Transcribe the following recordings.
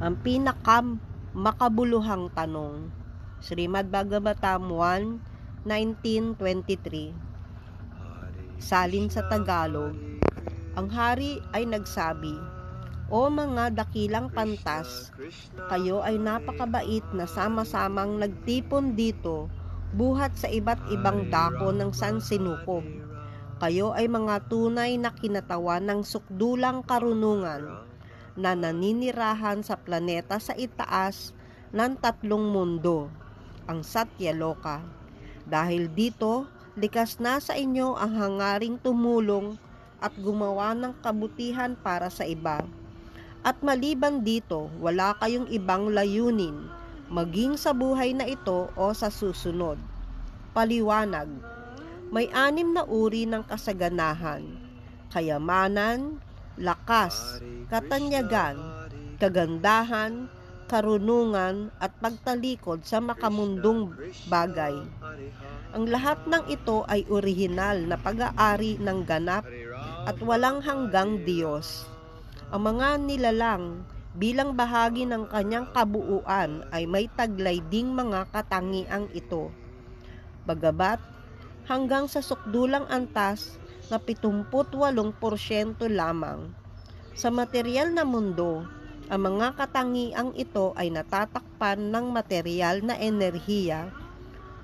ang pinakam makabuluhang tanong. Srimad Bhagavatam 1:19-23. Salin sa Tagalog. Ang hari ay nagsabi, "O mga dakilang pantas, kayo ay napakabait na sama-samang nagtipon dito buhat sa iba't ibang dako ng sansinukob. Kayo ay mga tunay na kinatawan ng sukdulang karunungan na naninirahan sa planeta sa itaas ng 3 mundo, ang Satyaloka. Dahil dito, likas na sa inyo ang hangaring tumulong at gumawa ng kabutihan para sa iba. At maliban dito, wala kayong ibang layunin, maging sa buhay na ito o sa susunod." Paliwanag. May 6 na uri ng kasaganahan: kayamanan, lakas, katanyagan, kagandahan, karunungan, at pagtalikod sa makamundong bagay. Ang lahat ng ito ay orihinal na pag-aari ng ganap at walang hanggang Diyos. Ang mga nilalang bilang bahagi ng kanyang kabuuan ay may taglay ding mga katangiang ito. Bagabat hanggang sa sukdulang antas na 78% lamang. Sa material na mundo, ang mga katangiang ito ay natatakpan ng material na enerhiya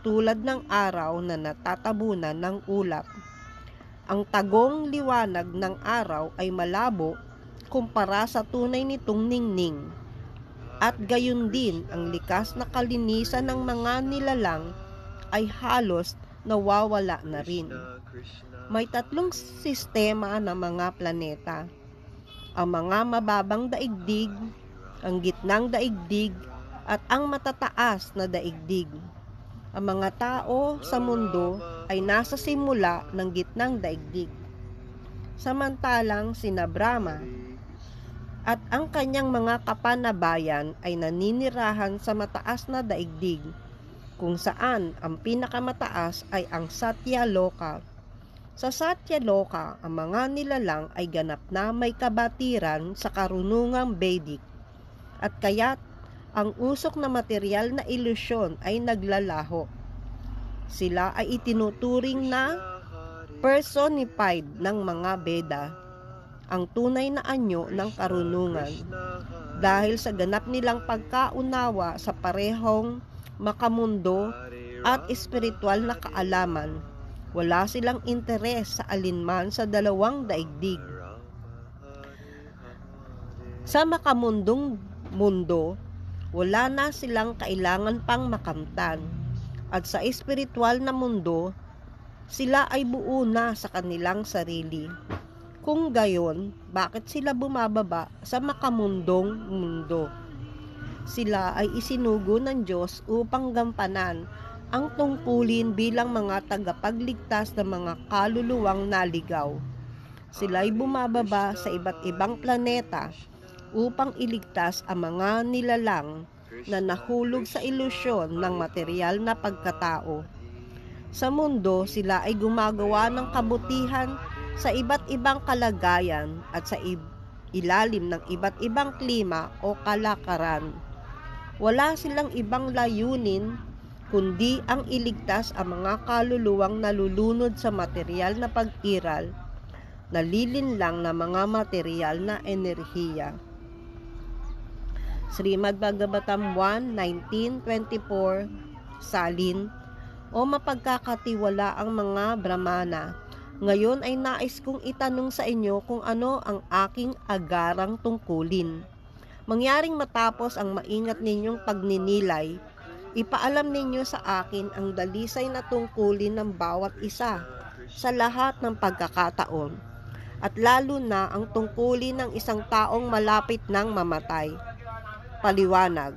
tulad ng araw na natatabunan ng ulap. Ang tagong liwanag ng araw ay malabo kumpara sa tunay nitong ningning. At gayon din ang likas na kalinisan ng mga nilalang ay halos nawawala na rin. May 3 sistema ng mga planeta: ang mga mababang daigdig, ang gitnang daigdig, at ang matataas na daigdig. Ang mga tao sa mundo ay nasa simula ng gitnang daigdig. Samantalang sina Brahma at ang kanyang mga kapanabayan ay naninirahan sa mataas na daigdig, kung saan ang pinakamataas ay ang Satyaloka. Sa Satyaloka, ang mga nilalang ay ganap na may kabatiran sa karunungang Vedic, at kaya't ang usok na material na ilusyon ay naglalaho. Sila ay itinuturing na personified ng mga Veda, ang tunay na anyo ng karunungan, dahil sa ganap nilang pagkaunawa sa parehong makamundo at espiritual na kaalaman. Wala silang interes sa alinman sa dalawang daigdig. Sa makamundong mundo, wala na silang kailangan pang makamtan. At sa espiritual na mundo, sila ay buo na sa kanilang sarili. Kung gayon, bakit sila bumababa sa makamundong mundo? Sila ay isinugo ng Diyos upang gampanan ang tungkulin bilang mga tagapagligtas ng mga kaluluwang naligaw. Sila ay bumababa sa iba't ibang planeta upang iligtas ang mga nilalang na nahulog sa ilusyon ng material na pagkatao. Sa mundo, sila ay gumagawa ng kabutihan sa iba't ibang kalagayan at sa ilalim ng iba't ibang klima o kalakaran. Wala silang ibang layunin kundi ang iligtas ang mga kaluluwang nalulunod sa material na pag-iral, nalilinlang na mga material na enerhiya. Srimad Bhagavatam 1:19-24. Salin. O mapagkakatiwala ang mga Brahmana, ngayon ay nais kong itanong sa inyo kung ano ang aking agarang tungkulin. Mangyaring matapos ang maingat ninyong pagninilay, ipaalam ninyo sa akin ang dalisay na tungkulin ng bawat isa sa lahat ng pagkakataon, at lalo na ang tungkulin ng isang taong malapit ng mamatay. Paliwanag.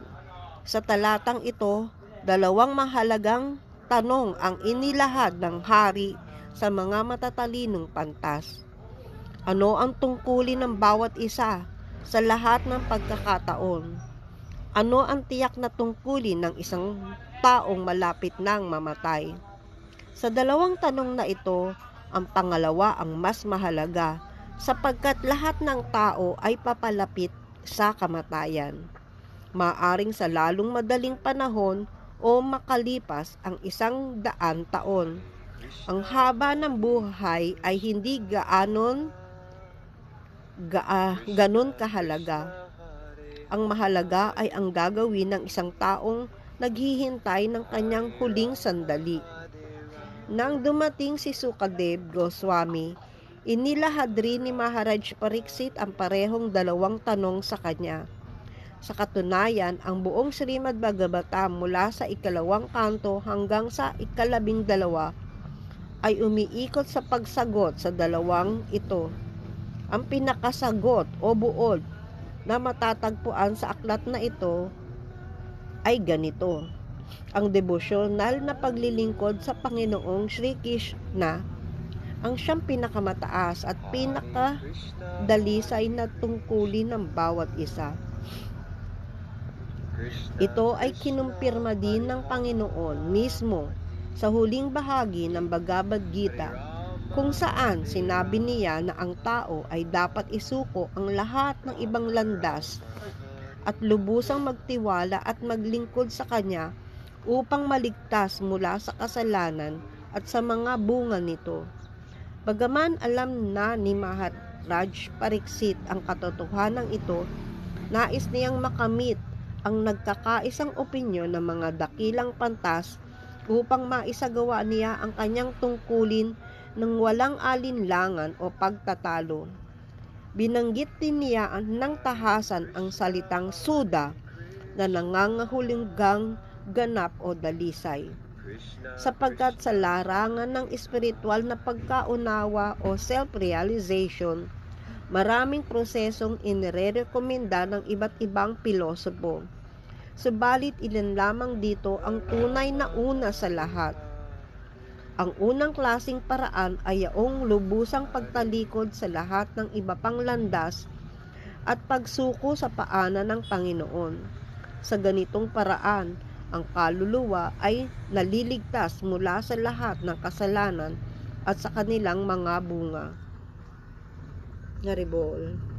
Sa talatang ito, 2 mahalagang tanong ang inilahad ng hari sa mga matatalinong pantas. Ano ang tungkulin ng bawat isa sa lahat ng pagkakataon? Ano ang tiyak na tungkulin ng isang taong malapit ng mamatay? Sa 2 tanong na ito, ang pangalawa ang mas mahalaga sapagkat lahat ng tao ay papalapit sa kamatayan. maaring sa lalong madaling panahon o makalipas ang 100 taon. Ang haba ng buhay ay hindi ganon kahalaga. Ang mahalaga ay ang gagawin ng isang taong naghihintay ng kanyang huling sandali. Nang dumating si Sukadev Goswami, inilahad rin ni Maharaj Pariksit ang parehong dalawang tanong sa kanya. Sa katunayan, ang buong Srimad Bhagavatam mula sa 2 kanto hanggang sa 12 ay umiikot sa pagsagot sa dalawang ito. Ang pinakasagot o buod na matatagpuan sa aklat na ito ay ganito: ang devosyonal na paglilingkod sa Panginoong Sri Krishna ang siyang pinakamataas at pinakadalisay na tungkulin ng bawat isa. Ito ay kinumpirma din ng Panginoon mismo sa huling bahagi ng Bhagavad Gita, kung saan sinabi niya na ang tao ay dapat isuko ang lahat ng ibang landas at lubusang magtiwala at maglingkod sa Kanya upang maligtas mula sa kasalanan at sa mga bunga nito. Bagaman alam na ni Maharaj Pariksit ang katotohanan ito, nais niyang makamit ang nagkakaisang opinyon ng mga dakilang pantas upang maisagawa niya ang kanyang tungkulin ng walang alinlangan o pagtatalo. Binanggit din niya ng tahasan ang salitang suda na nangangahulugang ganap o dalisay, sapagkat sa larangan ng espiritual na pagkaunawa o self-realization, maraming prosesong inirekomenda ng iba't ibang pilosopo. Subalit ilan lamang dito ang tunay na una sa lahat. Ang unang klasing paraan ay yaong lubusang pagtalikod sa lahat ng iba pang landas at pagsuko sa paanan ng Panginoon. Sa ganitong paraan, ang kaluluwa ay naliligtas mula sa lahat ng kasalanan at sa kanilang mga bunga. Haribol.